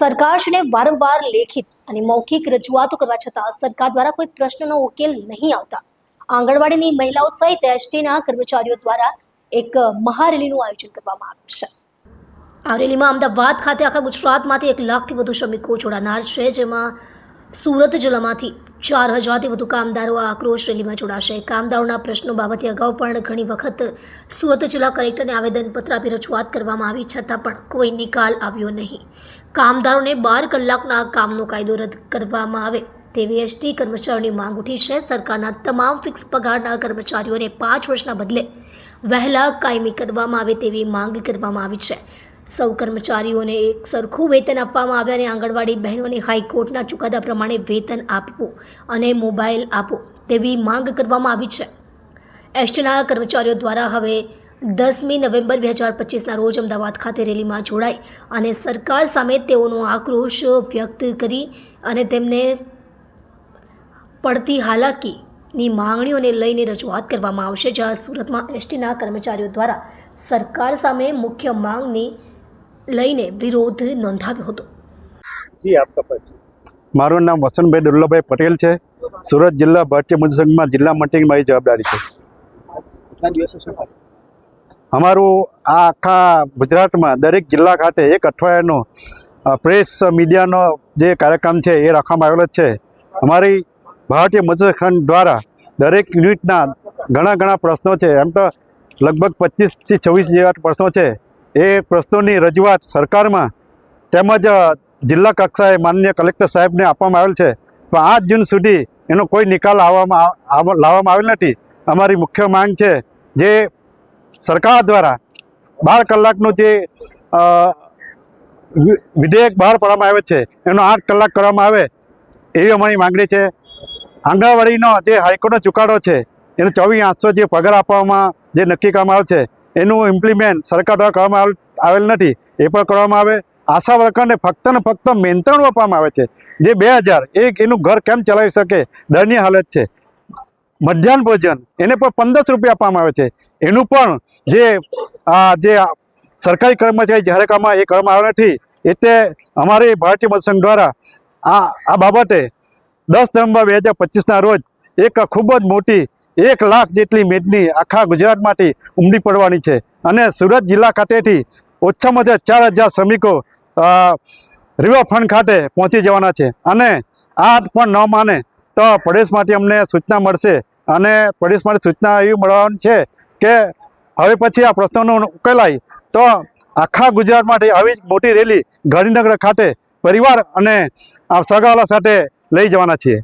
સરકારશ્રીને વારંવાર લેખિત અને મૌખિક રજૂઆતો કરવા છતાં સરકાર દ્વારા કોઈ પ્રશ્નનો ઉકેલ નહીં આવતા આંગણવાડીની મહિલાઓ સહિત એસટીના કર્મચારીઓ દ્વારા એક મહારેલીનું આયોજન કરવામાં આવ્યું છે। આ રેલીમાં અમદાવાદ ખાતે આખા ગુજરાતમાંથી 1 લાખથી વધુ શ્રમિકો જોડાનાર છે, જેમાં સુરત જિલ્લામાંથી 4000થી વધુ કામદારો આ આક્રોશ રેલીમાં જોડાશે। કામદારોના પ્રશ્નો બાબતે અગાઉ પણ ઘણી વખત સુરત જિલ્લા કલેક્ટરને આવેદનપત્ર આપી રજૂઆત કરવામાં આવી, છતાં પણ કોઈ નિકાલ આવ્યો નહીં। કામદારોને 12 કલાકના કામનો કાયદો રદ કરવામાં આવે તેવી એસટી કર્મચારીઓની માંગ ઉઠી છે। સરકારના તમામ ફિક્સ પગારના કર્મચારીઓને 5 વર્ષના બદલે વહેલા કાયમી કરવામાં આવે તેવી માંગ કરવામાં આવી છે। સૌ કર્મચારીઓને એક સરખું વેતન આપવામાં આવે અને આંગણવાડી બહેનોને હાઈકોર્ટના ચુકાદા પ્રમાણે વેતન આપવું અને મોબાઈલ આપવો તેવી માંગ કરવામાં આવી છે। એસટીના કર્મચારીઓ દ્વારા હવે 10મી નવેમ્બર 2025ના રોજ અમદાવાદ ખાતે રેલીમાં જોડાઈ અને સરકાર સામે તેઓનો આક્રોશ વ્યક્ત કરી અને તેમને પડતી હાલાકીની માંગણીઓને લઈને રજૂઆત કરવામાં આવશે। જ્યાં સુરતમાં એસટીના કર્મચારીઓ દ્વારા સરકાર સામે મુખ્ય માંગની લઈને વિરોધ નોંધાવ્યો હતો। જી આપકા પરિચય। મારું નામ વસંતભાઈ દુર્લભભાઈ પટેલ છે। સુરત જિલ્લા ભારતીય મજૂર સંઘમાં જિલ્લા મંત્રીની મારી જવાબદારી છે। કેટલા દિવસો શું અમારું આ આખા ગુજરાતમાં દરેક જિલ્લા ખાતે એક અઠવાડિયાનો પ્રેસ મીડિયાનો જે કાર્યક્રમ છે એ રાખવામાં આવેલો છે। અમારી ભારતીય મજૂર સંઘ દ્વારા દરેક યુનિટના ઘણા પ્રશ્નો છે, એમ તો લગભગ 25થી 26 જેવા પ્રશ્નો છે। એ પ્રશ્નોની રજૂઆત સરકારમાં તેમજ જિલ્લા કક્ષાએ માનનીય કલેક્ટર સાહેબને આપવામાં આવેલ છે, પણ 8 જૂન સુધી એનો કોઈ નિકાલ લાવવામાં આવેલ નથી। અમારી મુખ્ય માંગ છે, જે સરકાર દ્વારા 12 કલાકનું જે વિધેયક બહાર પાડવામાં આવે છે એનો 8 કલાક કરવામાં આવે એવી અમારી માંગણી છે। આંગણવાડીનો જે હાઈકોર્ટનો ચુકાદો છે એનો 24/800 જે પગાર આપવામાં જે નક્કી કરવામાં આવે છે એનું ઇમ્પ્લિમેન્ટ સરકાર દ્વારા કરવામાં આવેલ નથી, એ પણ કરવામાં આવે। આશા વર્કરને ફક્ત ને ફક્ત મહેનતાણું આપવામાં આવે છે, જે 2000 એનું ઘર કેમ ચલાવી શકે દયનીય હાલત છે। મધ્યાહન ભોજન એને પણ 1500 રૂપિયા આપવામાં આવે છે, એનું પણ જે સરકારી કર્મચારી જાહેર કામમાં એ કરવામાં આવે નથી। એટલે અમારી ભારતીય મજૂર સંઘ દ્વારા આ બાબતે 10 નવેમ્બર 2025ના રોજ એક ખૂબ જ મોટી 1 લાખ જેટલી મેદની આખા ગુજરાતમાંથી ઉમટી પડવાની છે અને સુરત જિલ્લા ખાતેથી ઓછામાં ઓછા 4000 શ્રમિકો રિવરફ્રન્ટ ખાતે પહોંચી જવાના છે। અને આ પણ ન માને તો પ્રદેશમાંથી અમને સૂચના મળશે અને પ્રદેશમાંથી સૂચના એવી મળવાની છે કે હવે પછી આ પ્રશ્નોનો ઉકેલાય તો આખા ગુજરાતમાંથી આવી જ મોટી રેલી ગાંધીનગર ખાતે પરિવાર અને સગાવાલા સાથે લઈ જવાના છીએ।